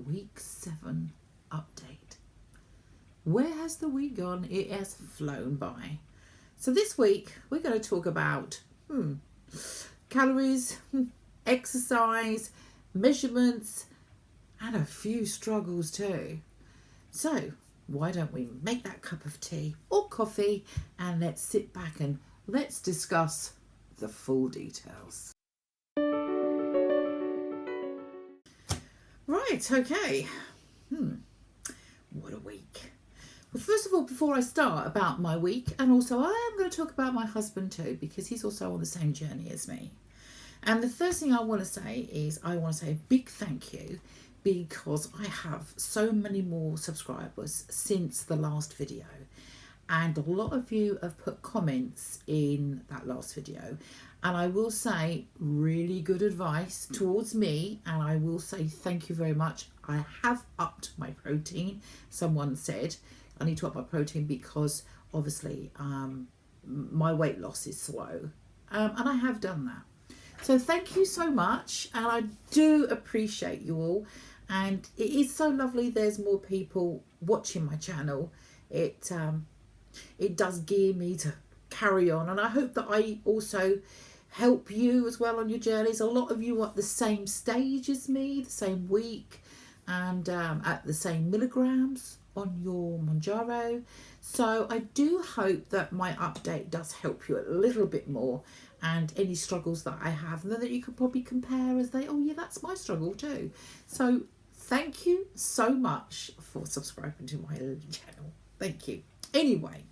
week 7 update. Where has the week gone? It has flown by. So this week we're going to talk about calories, exercise, measurements, and a few struggles too. So why don't we make that cup of tea or coffee and let's sit back and let's discuss the full details. Right, okay. What a week. Well, first of all, before I start about my week, and also I am going to talk about my husband too, because he's also on the same journey as me. And the first thing I want to say is I want to say a big thank you, because I have so many more subscribers since the last video. And a lot of you have put comments in that last video. And I will say really good advice towards me. And I will say thank you very much. I have upped my protein. Someone said I need to up my protein because obviously my weight loss is slow. And I have done that. So thank you so much. And I do appreciate you all. And it is so lovely there's more people watching my channel. It does gear me to carry on. And I hope that I also help you as well on your journeys. A lot of you are at the same stage as me, the same week, and at the same milligrams on your Mounjaro. So I do hope that my update does help you a little bit more, and any struggles that I have, and then that you could probably compare as they, oh yeah, that's my struggle too. So thank you so much for subscribing to my channel. Thank you. Anyway,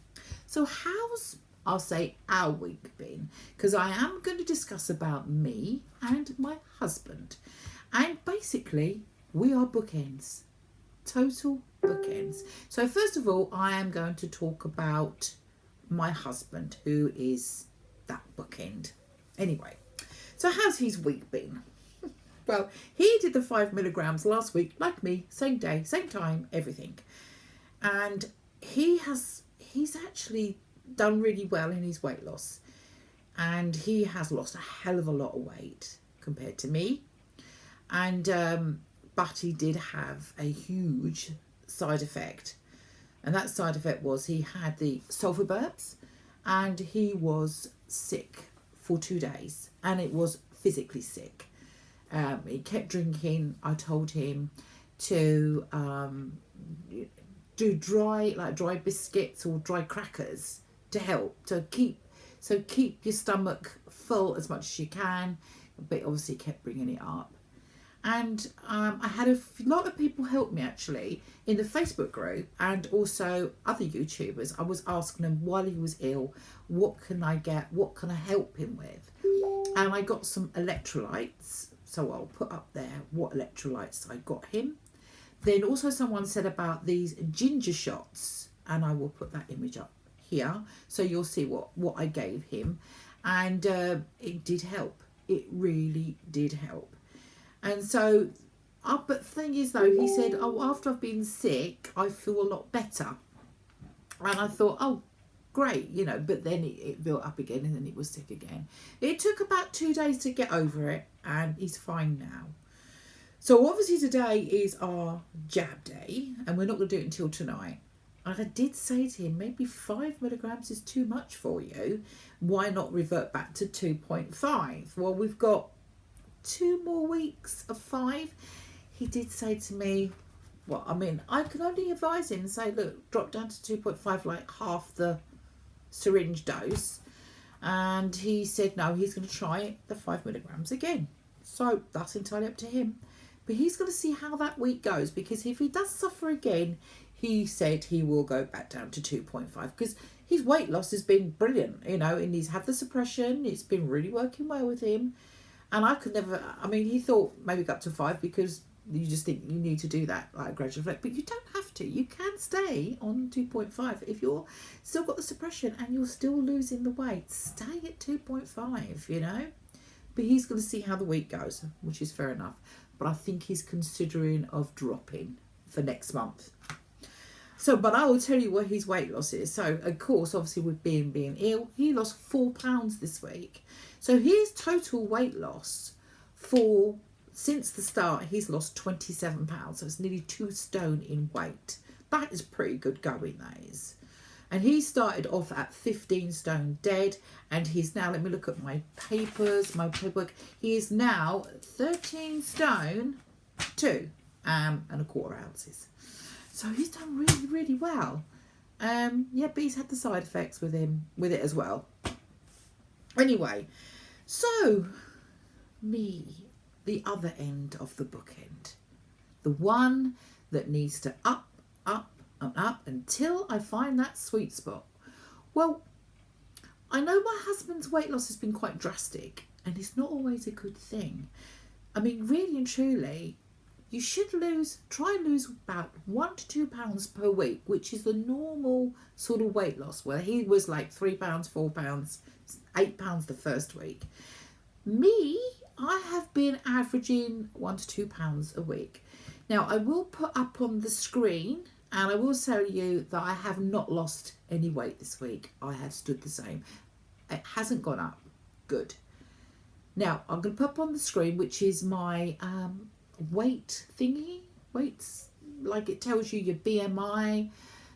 so how's, I'll say, our week been? Because I am going to discuss about me and my husband. And basically, we are bookends. Total bookends. So first of all, I am going to talk about my husband, who is that bookend. Anyway, so how's his week been? Well, he did the 5 milligrams last week, like me, same day, same time, everything. And he's actually done really well in his weight loss. And he has lost a hell of a lot of weight compared to me. And but he did have a huge side effect. And that side effect was he had the sulfur burps and he was sick for 2 days. And it was physically sick. He kept drinking. I told him to do dry biscuits or dry crackers to help to keep your stomach full as much as you can, but obviously kept bringing it up. And I had a lot of people help me actually in the Facebook group, and also other YouTubers. I was asking them while he was ill, what can I get, what can I help him with? And I got some electrolytes, so I'll put up there what electrolytes I got him. Then also someone said about these ginger shots, and I will put that image up here so you'll see what I gave him. And it did help. It really did help. And so, but the thing is though, he said, oh, after I've been sick, I feel a lot better. And I thought, oh, great, you know, but then it built up again and then it was sick again. It took about 2 days to get over it, and he's fine now. So obviously today is our jab day, and we're not going to do it until tonight. And I did say to him, maybe 5 milligrams is too much for you. Why not revert back to 2.5? Well, we've got 2 more weeks of 5. He did say to me, well, I mean, I can only advise him and say, look, drop down to 2.5, like half the syringe dose. And he said, no, he's going to try the 5 milligrams again. So that's entirely up to him. But he's going to see how that week goes, because if he does suffer again, he said he will go back down to 2.5, because his weight loss has been brilliant, you know, and he's had the suppression. It's been really working well with him. And I could never, I mean, he thought maybe go up to 5 because you just think you need to do that, like gradual effect. But you don't have to. You can stay on 2.5. If you're still got the suppression and you're still losing the weight, stay at 2.5, you know. But he's going to see how the week goes, which is fair enough. But I think he's considering of dropping for next month. So, but I will tell you what his weight loss is. So, of course, obviously with being ill, he lost 4 pounds this week. So his total weight loss for since the start, he's lost 27 pounds. So it's nearly 2 stone in weight. That is pretty good going, that is. And he started off at 15 stone dead, and he's now, let me look at my papers, my paperwork. He is now 13 stone 2 and a quarter ounces. So he's done really, really well. Yeah, but he's had the side effects with it as well. Anyway, so me, the other end of the bookend, the one that needs to up and up until I find that sweet spot. Well, I know my husband's weight loss has been quite drastic, and it's not always a good thing. I mean, really and truly, you should try and lose about 1 to 2 pounds per week, which is the normal sort of weight loss, where he was like 3 pounds, 4 pounds, 8 pounds the first week. Me, I have been averaging 1 to 2 pounds a week. Now, I will put up on the screen, and I will tell you that I have not lost any weight this week. I have stood the same. It hasn't gone up. Good. Now, I'm going to put up on the screen, which is my weight thingy. Weights, like it tells you your BMI,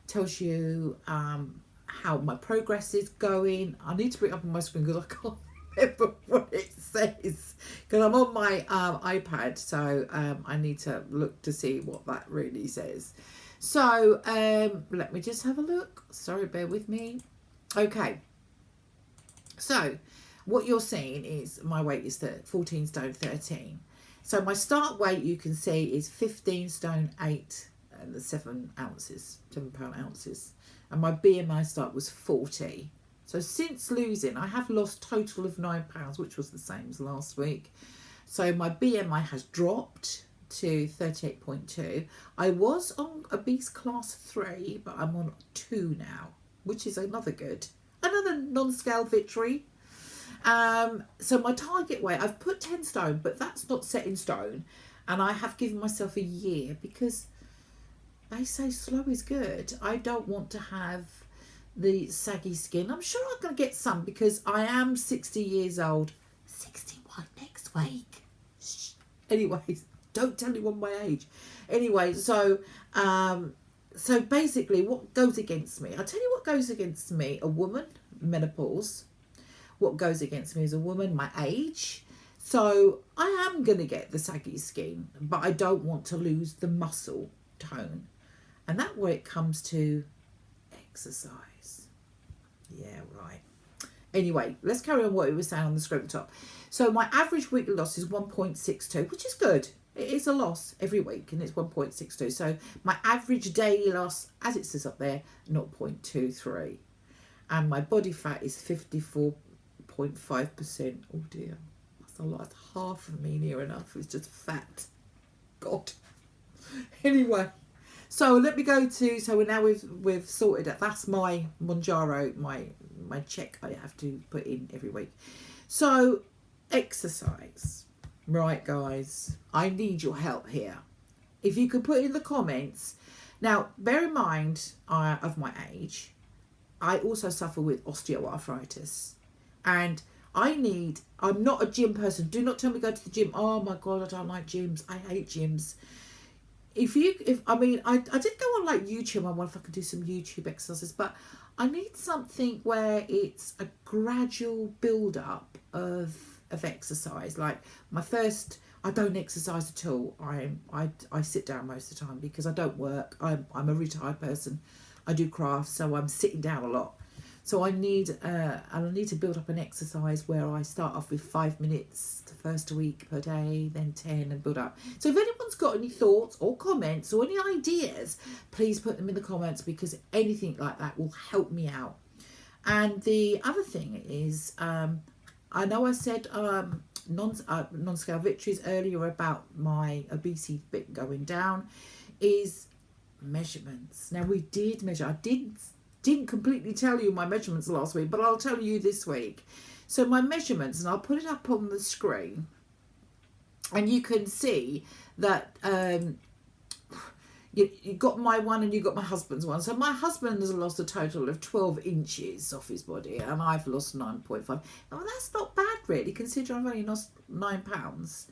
tells you how my progress is going. I need to bring it up on my screen because I can't remember what it says, because I'm on my iPad, so I need to look to see what that really says. So let me just have a look. Sorry, bear with me. Okay, so what you're seeing is my weight is 14 stone 13. So my start weight, you can see, is 15 stone 8 and the 7 pound ounces, and my BMI start was 40. So since losing, I have lost total of 9 pounds, which was the same as last week. So my BMI has dropped to 38.2. I was on obese class 3, but I'm on 2 now, which is another non-scale victory. So my target weight, I've put 10 stone, but that's not set in stone, and I have given myself a year because they say slow is good. I don't want to have the saggy skin. I'm sure I'm going to get some because I am 60 years old. 61 next week. Shh. Anyways, don't tell anyone my age. Anyway, so basically what goes against me? I'll tell you what goes against me. A woman, menopause. What goes against me is a woman, my age. So I am going to get the saggy skin, but I don't want to lose the muscle tone. And that's where it comes to exercise. Yeah, right. Anyway, let's carry on what we were saying on the screen at the top. So my average weekly loss is 1.62, which is good. It is a loss every week, and it's 1.62. So my average daily loss, as it says up there, 0.23. And my body fat is 54.5%. Oh dear, that's a lot. That's half of me near enough. It's just fat. God. Anyway. So let me go to, so now we've sorted it. That's my Mounjaro, my check I have to put in every week. So exercise. Right, guys, I need your help here. If you could put in the comments. Now, bear in mind of my age, I also suffer with osteoarthritis. And I'm not a gym person. Do not tell me to go to the gym. Oh my God, I don't like gyms. I hate gyms. I did go on like YouTube. I wonder if I could do some YouTube exercises, but I need something where it's a gradual build up of exercise. Like I don't exercise at all. I sit down most of the time because I don't work. I'm a retired person. I do crafts, so I'm sitting down a lot. So I need to build up an exercise where I start off with 5 minutes the first week per day, then 10, and build up. So if anyone's got any thoughts or comments or any ideas, please put them in the comments, because anything like that will help me out. And the other thing is, I know I said non-scale victories earlier about my obesity bit going down, is measurements. Now we did measure. I didn't completely tell you my measurements last week, but I'll tell you this week. So my measurements, and I'll put it up on the screen, and you can see that you got my one and you got my husband's one. So my husband has lost a total of 12 inches off his body, and I've lost 9.5. Well, that's not bad really, considering I've only lost 9 pounds.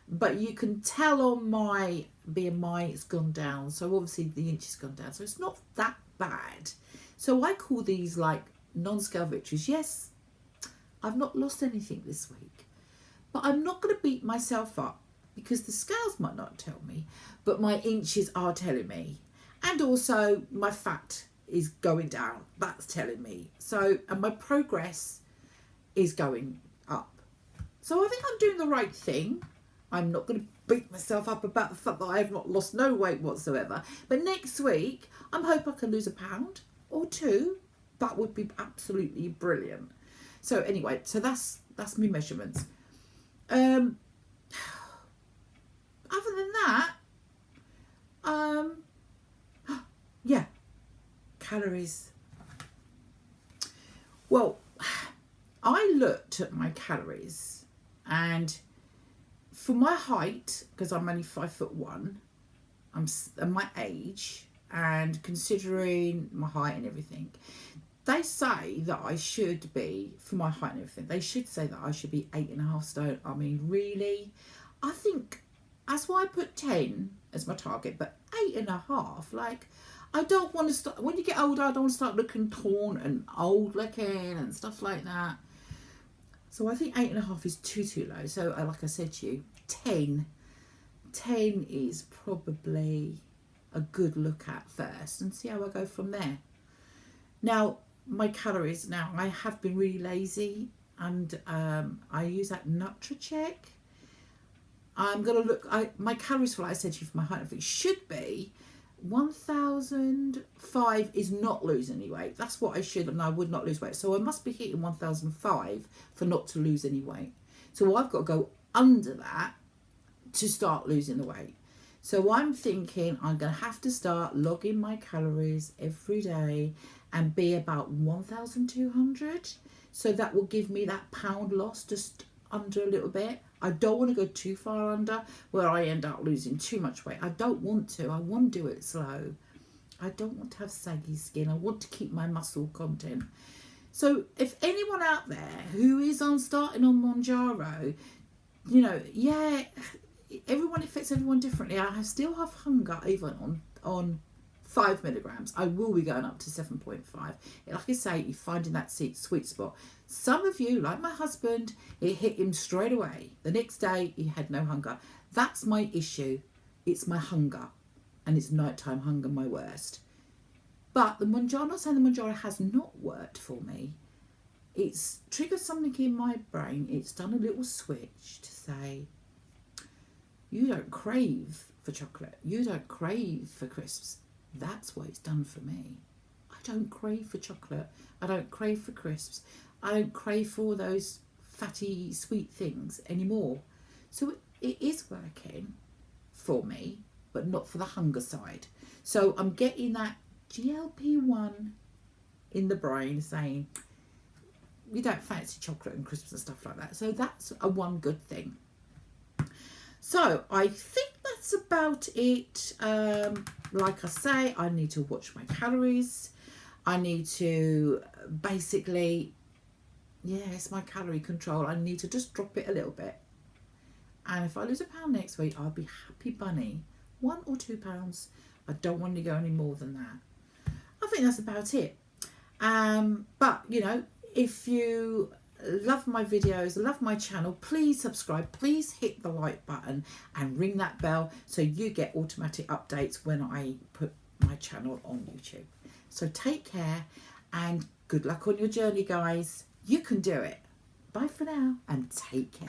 but you can tell on my BMI it's gone down. So obviously the inch has gone down. So it's not that bad. So I call these like non-scale victories. Yes, I've not lost anything this week, but I'm not going to beat myself up because the scales might not tell me, but my inches are telling me. And also my fat is going down. That's telling me. So, and my progress is going up. So I think I'm doing the right thing. I'm not going to beat myself up about the fact that I have not lost no weight whatsoever. But next week, I hope I can lose a pound or two. That would be absolutely brilliant. So anyway, so that's my measurements. Other than that, yeah, calories. Well, I looked at my calories, and for my height, because I'm only 5'1", and my age, and considering my height and everything, they say that I should be, for my height and everything, they should say that I should be 8.5 stone. I mean, really? I think that's why I put 10 as my target, but 8.5, like, I don't want to start, when you get older, I don't want to start looking torn and old looking and stuff like that. So I think 8.5 is too low. So like I said to you, 10 is probably a good look at first and see how I go from there. Now, my calories, now I have been really lazy, and I use that NutriCheck. I'm going to look, my calories, for like I said to you, for my height, I think should be 1,005 is not losing any weight. That's what I should, and I would not lose weight. So I must be hitting 1,005 for not to lose any weight. So I've got to go under that to start losing the weight. So I'm thinking I'm going to have to start logging my calories every day and be about 1,200. So that will give me that pound loss just under a little bit. I don't want to go too far under where I end up losing too much weight. I don't want to. I want to do it slow. I don't want to have saggy skin. I want to keep my muscle content. So if anyone out there who is starting on Mounjaro, you know, yeah, everyone affects everyone differently. I still have hunger even on 5 milligrams. I will be going up to 7.5. Like I say, you're finding that sweet spot. Some of you, like my husband, it hit him straight away. The next day, he had no hunger. That's my issue. It's my hunger. And it's nighttime hunger, my worst. But the Mounjaro, I'm not saying the Mounjaro has not worked for me. It's triggered something in my brain. It's done a little switch to say, you don't crave for chocolate. You don't crave for crisps. That's what it's done for me. I don't crave for chocolate. I don't crave for crisps. I don't crave for all those fatty, sweet things anymore. So it is working for me, but not for the hunger side. So I'm getting that GLP-1 in the brain saying, you don't fancy chocolate and crisps and stuff like that. So that's one good thing. So I think that's about it. Like I say, I need to watch my calories. I need to basically, it's my calorie control. I need to just drop it a little bit. And if I lose a pound next week, I'll be happy bunny. 1 or 2 pounds. I don't want to go any more than that. I think that's about it. But, you know, if you love my videos, love my channel, please subscribe, please hit the like button and ring that bell so you get automatic updates when I put my channel on YouTube. So take care and good luck on your journey, guys. You can do it. Bye for now and take care.